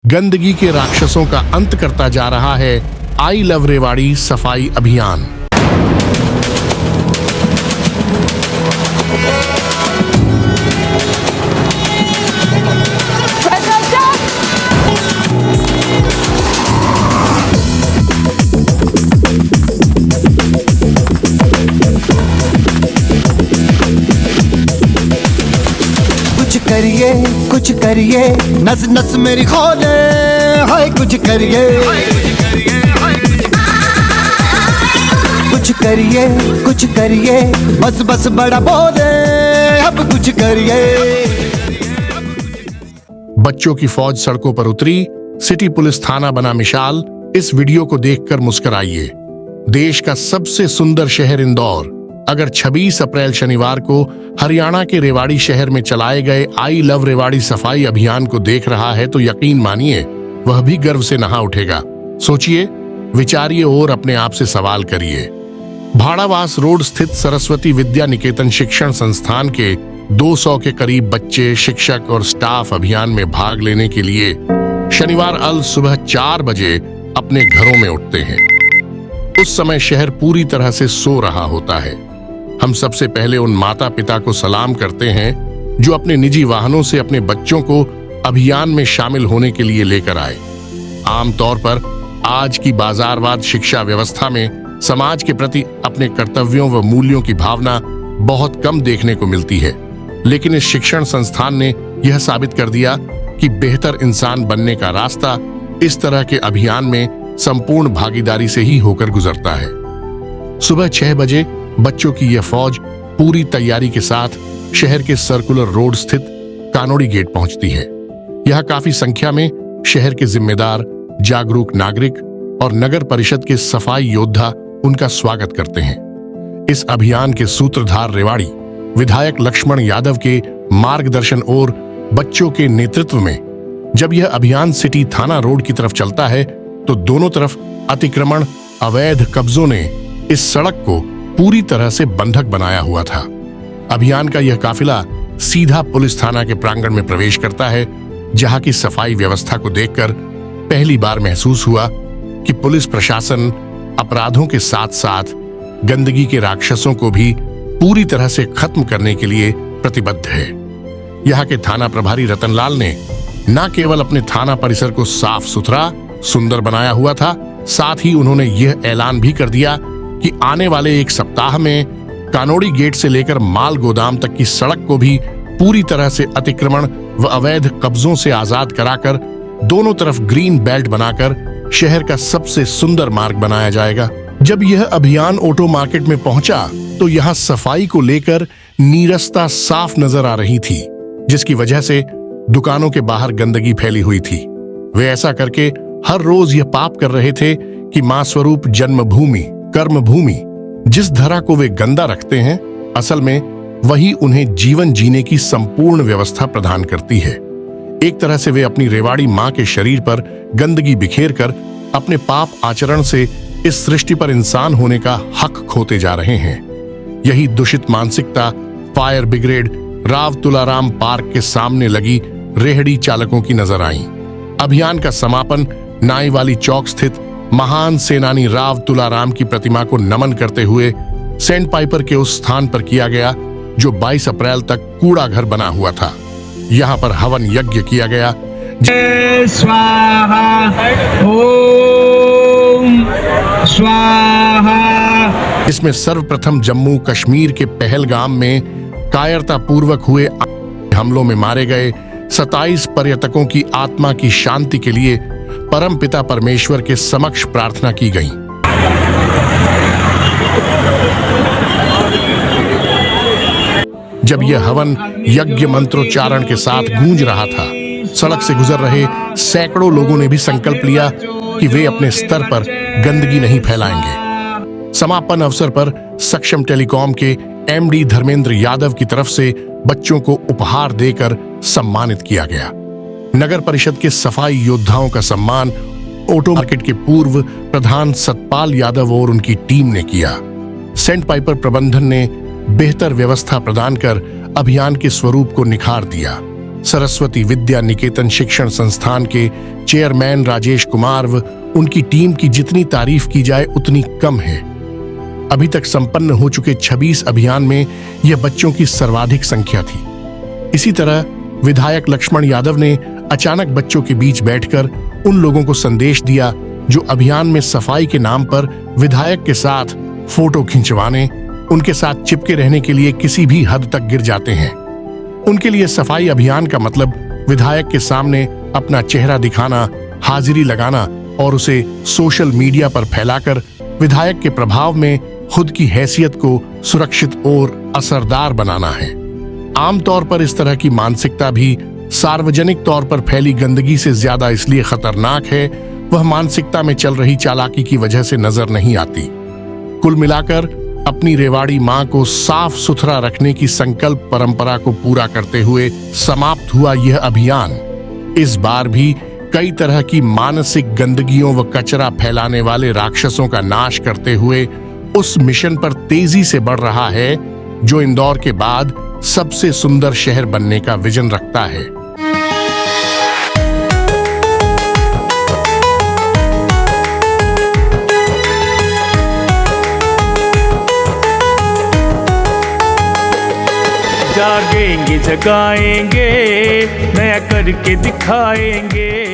गंदगी के राक्षसों का अंत करता जा रहा है आई लव रेवाड़ी सफाई अभियान। कुछ करिए नस नस मेरी खोले, हाय कुछ करिए कुछ करिए बस बस बड़ा बोले, अब कुछ करिए। बच्चों की फौज सड़कों पर उतरी, सिटी पुलिस थाना बना मिसाल। इस वीडियो को देखकर मुस्कुराइए। देश का सबसे सुंदर शहर इंदौर अगर 26 अप्रैल शनिवार को हरियाणा के रेवाड़ी शहर में चलाए गए आई लव रेवाड़ी सफाई अभियान को देख रहा है तो यकीन मानिए वह भी गर्व से नहा उठेगा। सोचिए, विचारिए और अपने आप से सवाल करिए। भाड़ावास रोड स्थित सरस्वती विद्या निकेतन शिक्षण संस्थान के 200 के करीब बच्चे, शिक्षक और स्टाफ अभियान में भाग लेने के लिए शनिवार अल सुबह 4 बजे अपने घरों में उठते हैं। उस समय शहर पूरी तरह से सो रहा होता है। हम सबसे पहले उन माता पिता को सलाम करते हैं जो अपने निजी वाहनों से अपने बच्चों को अभियान में शामिल होने के लिए लेकर आए। आमतौर पर आज की बाजारवाद शिक्षा व्यवस्था में समाज के प्रति अपने कर्तव्यों व मूल्यों की भावना बहुत कम देखने को मिलती है, लेकिन इस शिक्षण संस्थान ने यह साबित कर दिया कि बेहतर इंसान बनने का रास्ता इस तरह के अभियान में संपूर्ण भागीदारी से ही होकर गुजरता है। सुबह 6 बजे बच्चों की यह फौज पूरी तैयारी के साथ शहर के सर्कुलर रोड स्थित कानोड़ी गेट पहुंचती है। यह काफी संख्या में शहर के जिम्मेदार, जागरूक नागरिक और नगर परिषद के सफाई योद्धा उनका स्वागत करते हैं। इस अभियान के सूत्रधार रेवाड़ी विधायक लक्ष्मण यादव के मार्गदर्शन और बच्चों के नेतृत्व में जब यह अभियान सिटी थाना रोड की तरफ चलता है तो दोनों तरफ अतिक्रमण, अवैध कब्जों ने इस सड़क को पूरी तरह से बंधक बनाया हुआ था। अभियान का यह काफिला सीधा पुलिस थाना के प्रांगण में प्रवेश करता है, जहां की सफाई व्यवस्था को देखकर पहली बार महसूस हुआ कि पुलिस प्रशासन अपराधों के साथ साथ गंदगी के राक्षसों को भी पूरी तरह से खत्म करने के लिए प्रतिबद्ध है। यहाँ के थाना प्रभारी रतनलाल ने न केवल अपने थाना परिसर को साफ सुथरा सुंदर बनाया हुआ था, साथ ही उन्होंने यह ऐलान भी कर दिया कि आने वाले 1 सप्ताह में कानोड़ी गेट से लेकर माल गोदाम तक की सड़क को भी पूरी तरह से अतिक्रमण व अवैध कब्जों से आजाद कराकर दोनों तरफ ग्रीन बेल्ट बनाकर शहर का सबसे सुंदर मार्ग बनाया जाएगा। जब यह अभियान ऑटो मार्केट में पहुंचा तो यहाँ सफाई को लेकर नीरसता साफ नजर आ रही थी, जिसकी वजह से दुकानों के बाहर गंदगी फैली हुई थी। वे ऐसा करके हर रोज यह पाप कर रहे थे कि मां स्वरूप जन्मभूमि, कर्मभूमि, जिस धरा को वे गंदा रखते हैं, असल में वही उन्हें जीवन जीने की संपूर्ण व्यवस्था प्रदान करती है। एक तरह से वे अपनी रेवाड़ी मां के शरीर पर गंदगी बिखेर कर अपने पाप आचरण से इस सृष्टि पर इंसान होने का हक खोते जा रहे हैं। यही दूषित मानसिकता fire brigade Rao Tularam park के सामने लगी रेहड़ी चालकों की नजर आई। अभियान का समापन नाईवाली चौक स्थित महान सेनानी राव तुलाराम की प्रतिमा को नमन करते हुए सेंट पाइपर के उस स्थान पर किया गया जो 22 अप्रैल तक कूड़ा घर बना हुआ था। यहाँ पर हवन यज्ञ किया गया। स्वाहा ओम स्वाहा। इसमें सर्वप्रथम जम्मू कश्मीर के पहलगाम में कायरतापूर्वक हुए हमलों में मारे गए 27 पर्यटकों की आत्मा की शांति के लिए परमपिता परमेश्वर के समक्ष प्रार्थना की गई। जब यह हवन यज्ञ मंत्रोच्चारण के साथ गूंज रहा था, सड़क से गुजर रहे सैकड़ों लोगों ने भी संकल्प लिया कि वे अपने स्तर पर गंदगी नहीं फैलाएंगे। समापन अवसर पर सक्षम टेलीकॉम के एमडी धर्मेंद्र यादव की तरफ से बच्चों को उपहार देकर सम्मानित किया गया। नगर परिषद के सफाई योद्धाओं का सम्मान ऑटो मार्केट के पूर्व प्रधान सतपाल यादव और उनकी टीम ने किया। सेंट पाइपर प्रबंधन ने बेहतर व्यवस्था प्रदान कर अभियान के स्वरूप को निखार दिया। सरस्वती विद्या निकेतन शिक्षण संस्थान के चेयरमैन राजेश कुमार व उनकी टीम की जितनी तारीफ की जाए उतनी कम है। अभी तक संपन्न हो चुके 26 अभियान में यह बच्चों की सर्वाधिक संख्या थी। इसी तरह विधायक लक्ष्मण यादव ने अचानक बच्चों के बीच बैठकर उन लोगों को संदेश दिया जो अभियान में सफाई के नाम पर विधायक के साथ फोटो खिंचवाने, उनके साथ चिपके रहने के लिए किसी भी हद तक गिर जाते हैं। उनके लिए सफाई अभियान का मतलब विधायक के सामने अपना चेहरा दिखाना, हाजिरी लगाना और उसे सोशल मीडिया पर फैलाकर विधायक के प्रभाव में खुद की हैसियत को सुरक्षित और असरदार बनाना है। आमतौर पर इस तरह की मानसिकता भी सार्वजनिक तौर पर फैली गंदगी से ज्यादा इसलिए खतरनाक है, वह मानसिकता में चल रही चालाकी की वजह से नजर नहीं आती। कुल मिलाकर अपनी रेवाड़ी मां को साफ सुथरा रखने की संकल्प परंपरा को पूरा करते हुए समाप्त हुआ यह अभियान इस बार भी कई तरह की मानसिक गंदगियों व कचरा फैलाने वाले राक्षसों का नाश करते हुए उस मिशन पर तेजी से बढ़ रहा है जो इंदौर के बाद सबसे सुंदर शहर बनने का विजन रखता है। जागेंगे, जगाएंगे, नया करके दिखाएंगे।